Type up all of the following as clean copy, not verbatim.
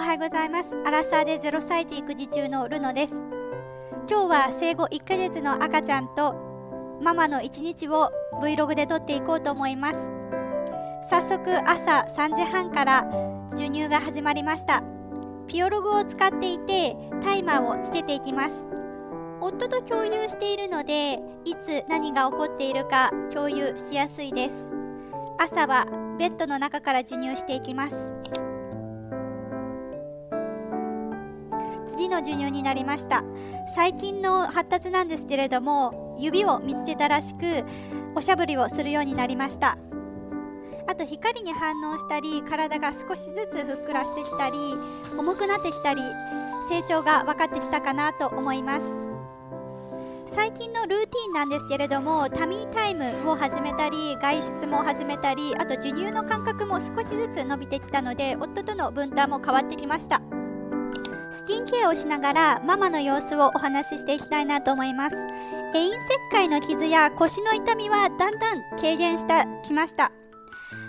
おはようございます。アラサーで0歳児育児中のルノです。今日は生後1ヶ月の赤ちゃんとママの1日を Vlog で撮っていこうと思います。早速朝3時半から授乳が始まりました。ピオログを使っていてタイマーをつけていきます。夫と共有しているのでいつ何が起こっているか共有しやすいです。朝はベッドの中から授乳していきます。次の授乳になりました。最近の発達なんですけれども、指を見つけたらしくおしゃぶりをするようになりました。あと光に反応したり、体が少しずつふっくらしてきたり重くなってきたり、成長が分かってきたかなと思います。最近のルーティンなんですけれども、タミータイムを始めたり外出も始めたり、あと授乳の間隔も少しずつ伸びてきたので夫との分担も変わってきました。スキンケアをしながらママの様子をお話ししていきたいなと思います。陰石灰の傷や腰の痛みはだんだん軽減してきました。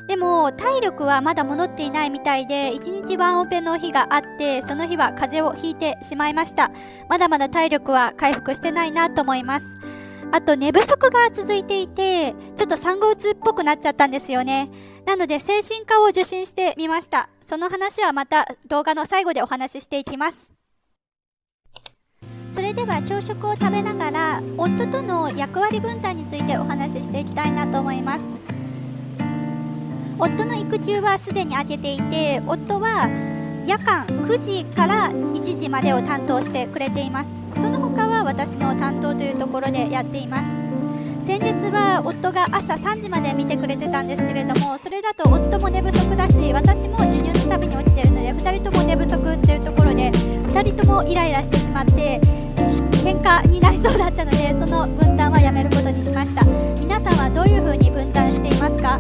でも体力はまだ戻っていないみたいで、1日ワンオペの日があって、その日は風邪をひいてしまいました。まだまだ体力は回復してないなと思います。あと寝不足が続いていて、ちょっと産後うつっぽくなっちゃったんですよね。なので精神科を受診してみました。その話はまた動画の最後でお話ししていきます。それでは朝食を食べながら夫との役割分担についてお話ししていきたいなと思います。夫の育休はすでに明けていて、夫は夜間9時から1時までを担当してくれています。その他は私の担当というところでやっています。先日は夫が朝3時まで見てくれてたんですけれども、それだと夫も寝不足だし、私も授乳のたびに起きているので2人とも寝不足というところで2人ともイライラしてしまって喧嘩になりそうだったので、その分担はやめることにしました。皆さんはどういう風に分担していますか？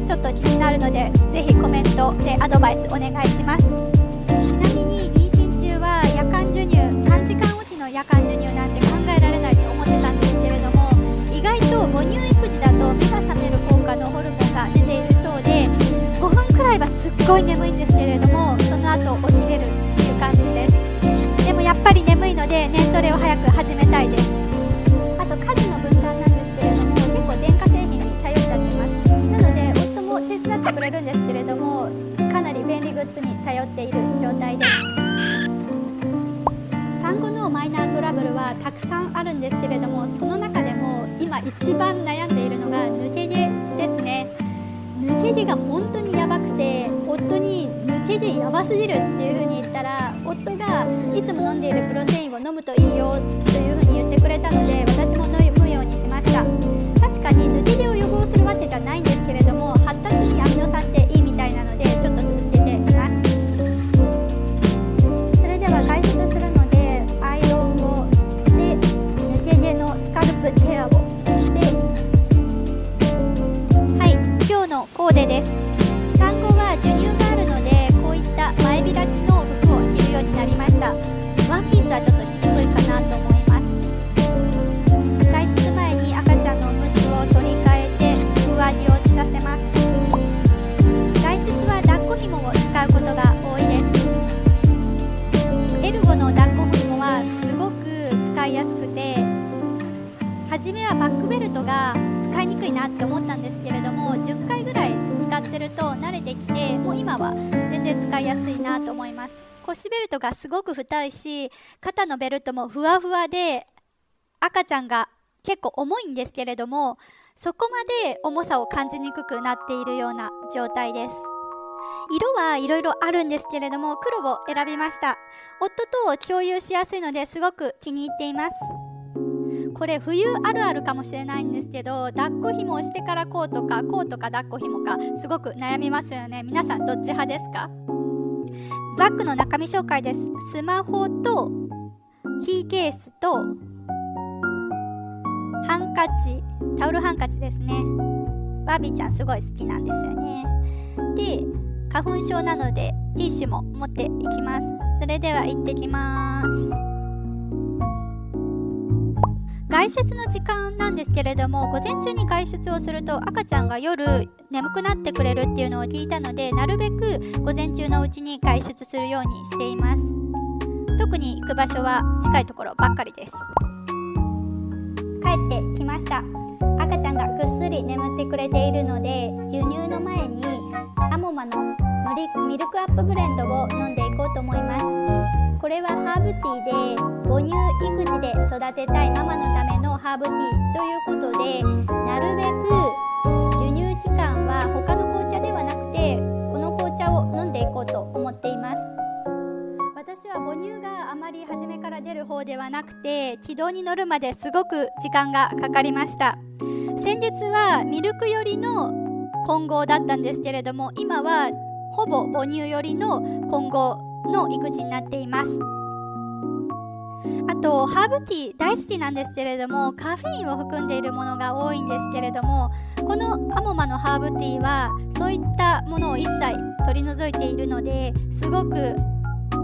ちょっと気になるのでぜひコメントでアドバイスお願いします。ちなみに妊娠中は夜間授乳、3時間おきの夜間授乳なんて考えられないと思ってたんですけれども、意外と母乳育児だと目が覚める効果のホルモンが出ているそうで、5分くらいはすっごい眠いんですけれども、その後起きれるっていう感じです。でもやっぱり眠いので年トレを早く始めたいです。あと家事の分担なんですけれども、結構電化製品に頼っちゃってます。なので夫も手伝ってくれるんですけれども、かなり便利グッズに頼っている状態です。産後のマイナートラブルはたくさんあるんですけれども、その中でも今一番悩んでいるのが抜け毛ですね。抜け毛が本当にやばくて、夫に抜け毛やばすぎるっていう風に言ったら、夫がいつも飲んでいるプロテインを飲むといいよという風に言ってくれたので、私も飲むようにしました。確かに抜け毛を予防するわけじゃないんですけれども、発達にアミノ酸っていいみたいなのでちょっと続けています。それでは外出するのでアイロンをして抜け毛のスカルプケアをして、はい、今日のコーデです。産後は授乳があるので、こういった前開きの服を着るようになりました。ワンピースはちょっと着にくいかなと思います。外出前に赤ちゃんのおむつを取り替えて上着を着させます。外出は抱っこ紐を使うことが多いです。エルゴの抱っこ紐はすごく使いやすくて、初めはバックベルトが使いにくいなって思ったんですけれども、10回ぐらい使ってると慣れてきて、もう今は全然使いやすいなと思います。腰ベルトがすごく太いし、肩のベルトもふわふわで、赤ちゃんが結構重いんですけれども、そこまで重さを感じにくくなっているような状態です。色はいろいろあるんですけれども、黒を選びました。夫と共有しやすいのですごく気に入っています。これ冬あるあるかもしれないんですけど、抱っこ紐をしてからこうとか抱っこ紐かすごく悩みますよね。皆さんどっち派ですか？バッグの中身紹介です。スマホとキーケースとハンカチ、タオルハンカチですね。バービーちゃんすごい好きなんですよね。で、花粉症なのでティッシュも持っていきます。それでは行ってきます。外出の時間なんですけれども、午前中に外出をすると赤ちゃんが夜眠くなってくれるっていうのを聞いたので、なるべく午前中のうちに外出するようにしています。特に行く場所は近いところばっかりです。帰ってきました。赤ちゃんがぐっすり眠ってくれているので、授乳の前にアモマのミルクアップブレンドを飲んでいこうと思います。これはハーブティーで、母乳育児で育てたいママのためのハーブティーということで、なるべく授乳期間は他の紅茶ではなくてこの紅茶を飲んでいこうと思っています。私は母乳があまり初めから出る方ではなくて、軌道に乗るまですごく時間がかかりました。先日はミルク寄りの混合だったんですけれども、今はほぼ母乳寄りの混合の育児になっています。あとハーブティー大好きなんですけれども、カフェインを含んでいるものが多いんですけれども、このアモマのハーブティーはそういったものを一切取り除いているので、すごく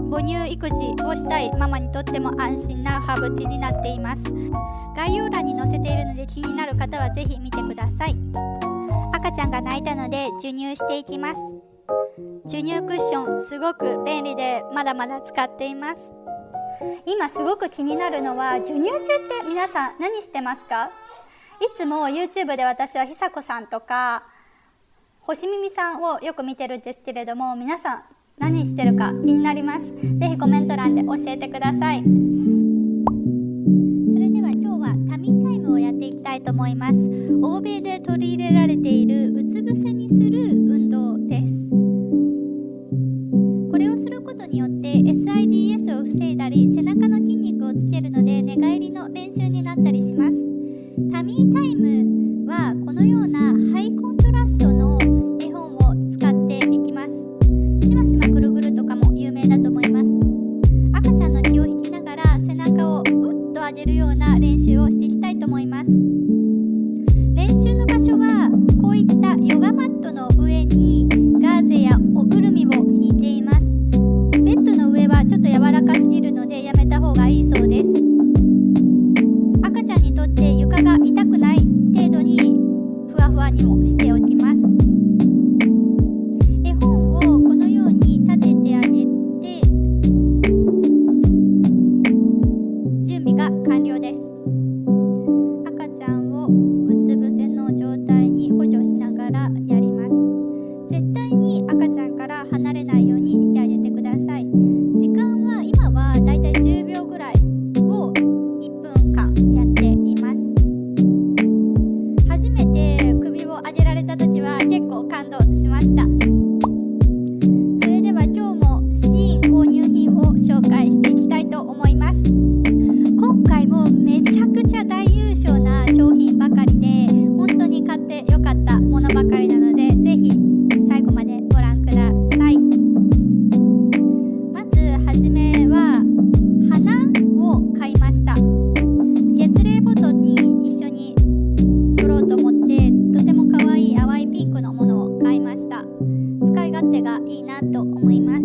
母乳育児をしたいママにとっても安心なハーブティーになっています。概要欄に載せているので、気になる方はぜひ見てください。赤ちゃんが泣いたので授乳していきます。授乳クッションすごく便利でまだまだ使っています。今すごく気になるのは、授乳中って皆さん何してますか？いつも YouTube で私は久子さんとか星耳さんをよく見てるんですけれども、皆さん何してるか気になります。ぜひコメント欄で教えてください。それでは今日はタミータイムをやっていきたいと思います。欧米で取り入れられているうつ伏せにする運動です。これをすることによって SIDS を防いだり、背中の筋肉をつけるので寝返りの練習になったりします。タミータイムはこのようなハイコントラストの絵本を使っていきます。しましまぐるぐるとかも有名だと思います。赤ちゃんの気を引きながら背中をうっと上げるような練習をしていきたいと思います。練習の場所はこういったヨガマットの上にガーゼやおくるみを引いています。ベッドの上はちょっと柔らかすぎるのでやめた方がいいそうです。赤ちゃんにとって床が痛くない程度にふわふわにもしておきます。絵本をこのように立ててあげて、準備が完了です。赤ちゃんをうつ伏せの状態に補助しながらやります。絶対に赤ちゃんから離れないようにしてあげてください。時間は今はだいたい10秒ぐらいを1分間やっています。初めて首を上げられた時は結構感動しました。それでは今日もシーン購入品を紹介していきたいと思います。今回もめちゃくちゃ大優勝な商品ばかりで、本当に買ってよかったものばかりなので、ぜひ最後までご覧ください。まずはじめは花を買いました。月齢フォトに一緒に撮ろうと思って、とても可愛い淡いピンクのものを買いました。使い勝手がいいなと思います。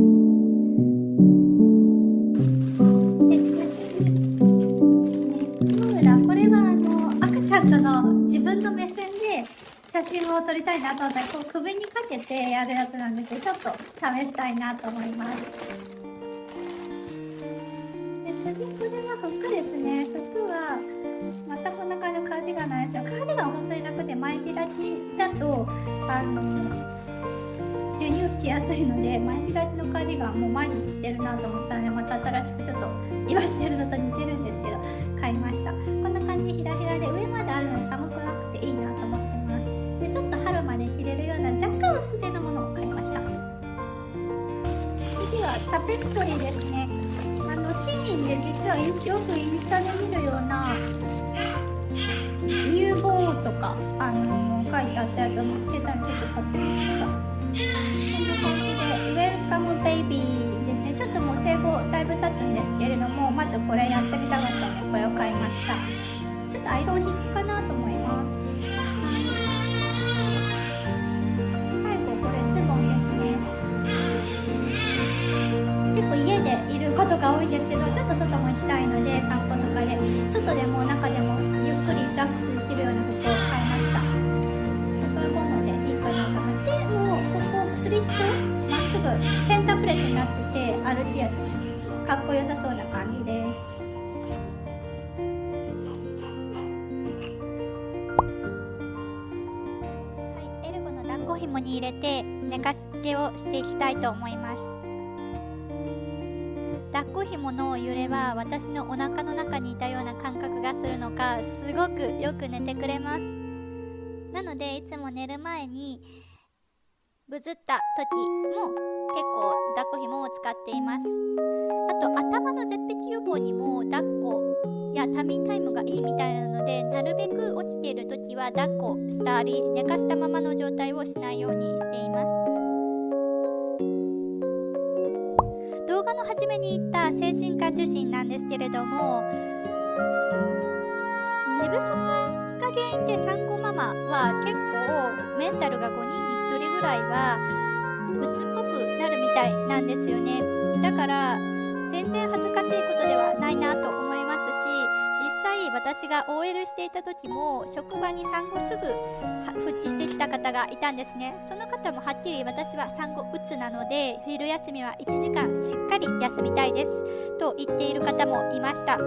これは赤ちゃんとの自分の目線で写真を撮りたいなと思ったら、こう首にかけてやるやつなんですけど、ちょっと試したいなと思います。で次、これは服ですね。服はまたこんな感じのカーディガンなんですよ。カーディガンは本当に楽で、前開きだと授乳しやすいので、前開きのカーディガンも毎日着てるなと思ったので、また新しくちょっと今着てるのと似てるんですけど買いました。こんな感じひらひらで上まであるので寒くなくていいなと思ってます。でちょっと春まで着れるような若干薄手のものを買いました。次はタペストリーですね。シーンで実はよくインスタで見るような乳房とか書いてあったやつを見つけたのでちょっと買ってみました。こんな感じでウェルカムベイビーですね。ちょっともう生後だいぶ経つんですけれども、まずこれやってみたかったのでこれを買いました。ちょっとアイロン必須かなと思います。最後これズボンですね。結構家でいることが多いんですけど、ちょっと外も行きたいので散歩とかで外でも中でも紐に入れて寝かしつけをしていきたいと思います。抱っこ紐の揺れは私のお腹の中にいたような感覚がするのか、すごくよく寝てくれます。なのでいつも寝る前にぐずった時も結構抱っこ紐を使っています。あと頭の絶壁予防にも抱っこやタミータイムがいいみたいなので、なるべく起きている時は抱っこしたり寝かしたままの状態をしないようにしています。動画の初めに言った精神科受診なんですけれども、寝不足が原因で産後ママは結構メンタルが5人に1人ぐらいは鬱っぽくなるみたいなんですよね。だから全然恥ずかしいことではないなと思いますし、実際私が OL していた時も職場に産後すぐ復帰してきた方がいたんですね。その方もはっきり私は産後うつなので昼休みは1時間しっかり休みたいですと言っている方もいました。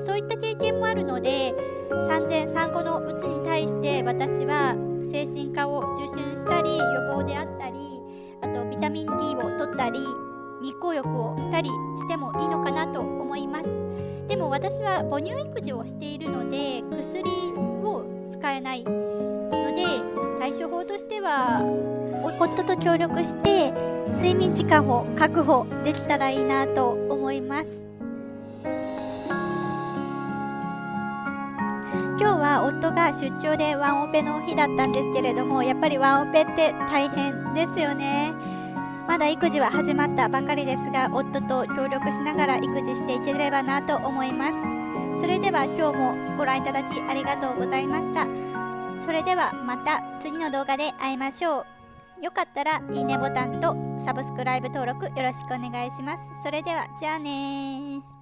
そういった経験もあるので、産後のうつに対して私は精神科を受診したり、予防であったり、あとビタミン D を取ったり日光浴をしたりしてもいいのかなと思います。でも私は母乳育児をしているので薬を使えないので、対処法としては夫と協力して睡眠時間を確保できたらいいなと思います。今日は夫が出張でワンオペの日だったんですけれども、やっぱりワンオペって大変ですよね。まだ育児は始まったばかりですが、夫と協力しながら育児していければなと思います。それでは今日もご覧いただきありがとうございました。それではまた次の動画で会いましょう。よかったらいいねボタンとサブスクライブ登録よろしくお願いします。それではじゃあねー。